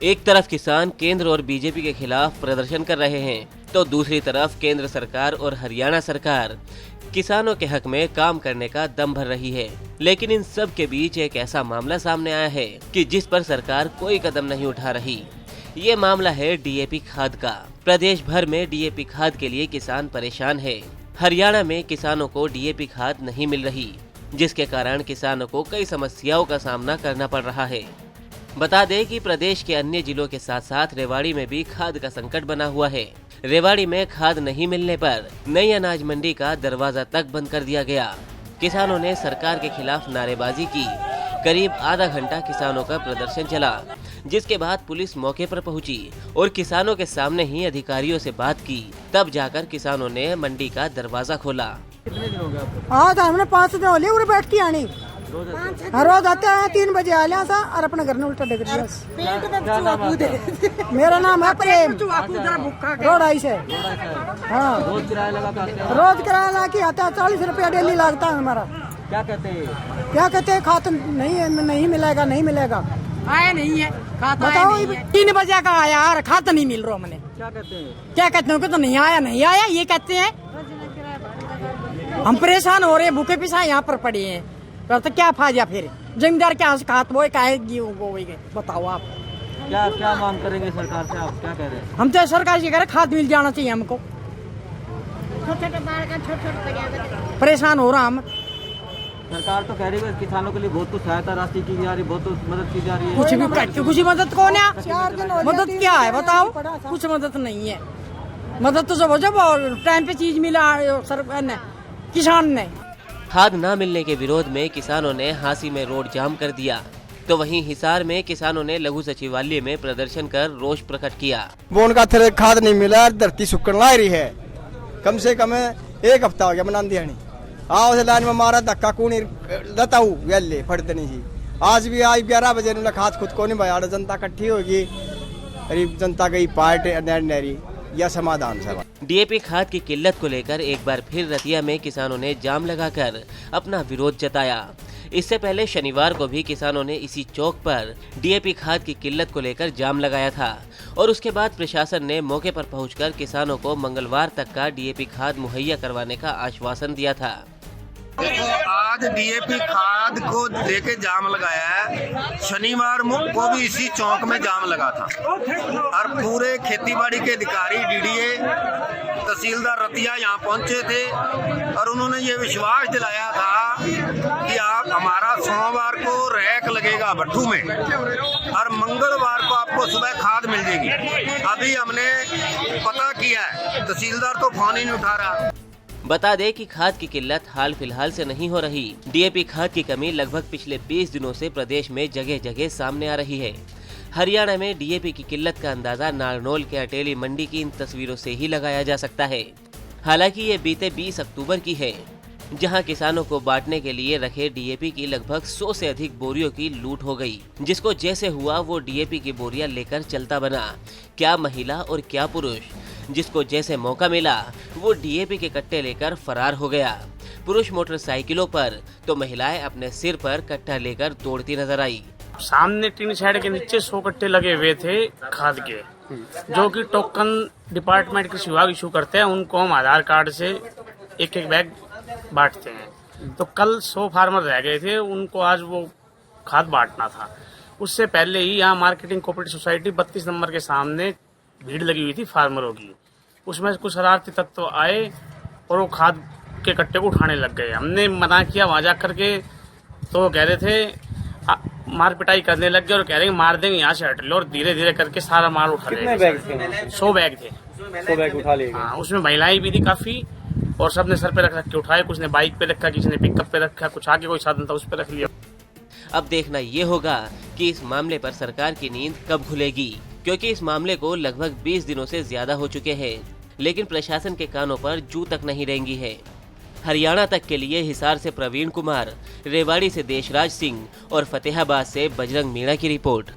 एक तरफ किसान केंद्र और बीजेपी के खिलाफ प्रदर्शन कर रहे हैं, तो दूसरी तरफ केंद्र सरकार और हरियाणा सरकार किसानों के हक में काम करने का दम भर रही है। लेकिन इन सब के बीच एक ऐसा मामला सामने आया है कि जिस पर सरकार कोई कदम नहीं उठा रही। ये मामला है डीएपी खाद का। प्रदेश भर में डीएपी खाद के लिए किसान परेशान है। हरियाणा में किसानों को डीएपी खाद नहीं मिल रही, जिसके कारण किसानों को कई समस्याओं का सामना करना पड़ रहा है। बता दें कि प्रदेश के अन्य जिलों के साथ साथ रेवाड़ी में भी खाद का संकट बना हुआ है। रेवाड़ी में खाद नहीं मिलने पर नई अनाज मंडी का दरवाजा तक बंद कर दिया गया। किसानों ने सरकार के खिलाफ नारेबाजी की। करीब आधा घंटा किसानों का प्रदर्शन चला, जिसके बाद पुलिस मौके पर पहुंची और किसानों के सामने ही अधिकारियों से बात की। तब जाकर किसानों ने मंडी का दरवाजा खोला। कितने दिन हो गए आपको? हाँ तो हमने 5 दिन हो लिए उरे बैठ के आनी। रोज आते हैं 3 बजे आ लिया सा और अपने घर में उल्टा डेग दिया। मेरा नाम है प्रेम, रोड आई से। हाँ रोज किराया लगा के आते हैं? रोज किराया ला के आता है, 40 रुपया डेली लगता है हमारा। क्या कहते हैं? क्या कहते हैं? खाद नहीं मिलेगा, नहीं मिलेगा। आया नहीं है खाद, बताओ 3 बजे का आया और खाद नहीं मिल रहा मैंने। क्या कहते हैं? क्या कहते हैं? तो नहीं आया ये कहते हैं। हम परेशान हो रहे हैं, भूखे पिसा यहाँ पर पड़े हैं। तो क्या फायदा फिर? जमींदार क्या खाद वो बताओ आप। क्या मांग करेंगे सरकार से? आप क्या कह रहे हैं? हम तो सरकार से कह रहे खाद मिल जाना चाहिए हमको। परेशान हो रहा हम। सरकार तो कह रही है किसानों के लिए बहुत कुछ सहायता राशि की जा रही, बहुत मदद की जा रही है। कुछ भी मदद कौन है? मदद क्या है बताओ? कुछ मदद नहीं है। मदद तो जब टाइम पे चीज मिला सरकार ने, किसान ने। खाद न मिलने के विरोध में किसानों ने हांसी में रोड जाम कर दिया, तो वहीं हिसार में किसानों ने लघु सचिवालय में प्रदर्शन कर रोष प्रकट किया। वो उनका थे खाद नहीं मिला, धरती सुकड़ ला रही है। कम से कम 1 हफ्ता हो गया बना दिया नहीं। आओ से लाइन में मारा धक्का कूनी लताऊ गले फटते नहीं थी। आज भी आज 11 बजे खाद खुद को नहीं बया, जनता इकट्ठी होगी, गरीब जनता गई पार्टी नहरी या समाधान सभा। डीएपी खाद की किल्लत को लेकर एक बार फिर रतिया में किसानों ने जाम लगाकर अपना विरोध जताया। इससे पहले शनिवार को भी किसानों ने इसी चौक पर डीएपी खाद की किल्लत को लेकर जाम लगाया था और उसके बाद प्रशासन ने मौके पर पहुंचकर किसानों को मंगलवार तक का डीएपी खाद मुहैया करवाने का आश्वासन दिया था। देखो, आज डीएपी खाद को लेके जाम लगाया है। शनिवार को भी इसी चौक में जाम लगा था और पूरे खेतीबाड़ी के अधिकारी, डीडीए, तहसीलदार रतिया यहाँ पहुंचे थे और उन्होंने ये विश्वास दिलाया था कि आप हमारा सोमवार को रैक लगेगा भट्टू में और मंगलवार को आपको सुबह खाद मिल जाएगी। अभी हमने पता किया है, तहसीलदार तो फोन ही नहीं उठा रहा। बता दें कि खाद की किल्लत हाल फिलहाल से नहीं हो रही। डीएपी खाद की कमी लगभग पिछले 20 दिनों से प्रदेश में जगह जगह सामने आ रही है। हरियाणा में डीएपी की किल्लत का अंदाजा नारनौल के अटेली मंडी की इन तस्वीरों से ही लगाया जा सकता है। हालांकि ये बीते 20 अक्टूबर की है, जहां किसानों को बांटने के लिए रखे डीएपी की लगभग 100 से अधिक बोरियों की लूट हो गई। जिसको जैसे हुआ वो डीएपी की बोरियां लेकर चलता बना। क्या महिला और क्या पुरुष, जिसको जैसे मौका मिला वो डीएपी के कट्टे लेकर फरार हो गया। पुरुष मोटरसाइकिलों पर तो महिलाएं अपने सिर पर कट्टा लेकर दौड़ती नजर आई। सामने टीन शेड के नीचे 100 कट्टे लगे हुए थे खाद के, जो कि टोकन डिपार्टमेंट कृषि विभाग इशू करते हैं। उनको हम आधार कार्ड से एक बैग बांटते हैं। तो कल 100 फार्मर रह गए थे, उनको आज वो खाद बांटना था। उससे पहले ही यहाँ मार्केटिंग कोऑपरेटिव सोसाइटी 32 नंबर के सामने भीड़ लगी हुई थी फार्मरों की। उसमें कुछ शरारती तत्व आए और वो खाद के कट्टे को उठाने लग गए। हमने मना किया वहां जा करके, तो वो कह रहे थे मार पिटाई करने लग गए और कह रहे हैं मार देंगे, यहाँ से हट लो, और धीरे धीरे करके सारा माल उठा ले। 100 बैग थे? 100 बैग थे। 100 बैग उठा लिए? हाँ, उसमें महिलाएं भी थी काफी और सबने सर पे रख के उठाए। कुछ ने बाइक पे रखा, किसी ने पिकअप पे रखा, कुछ आगे कोई साधन था उस पे रख लिया। अब देखना ये होगा कि इस मामले पर सरकार की नींद कब खुलेगी, क्योंकि इस मामले को लगभग 20 दिनों से ज्यादा हो चुके हैं, लेकिन प्रशासन के कानों पर जू तक नहीं रेंगी है। हरियाणा तक के लिए हिसार से प्रवीण कुमार, रेवाड़ी से देशराज सिंह और फतेहाबाद से बजरंग मीणा की रिपोर्ट।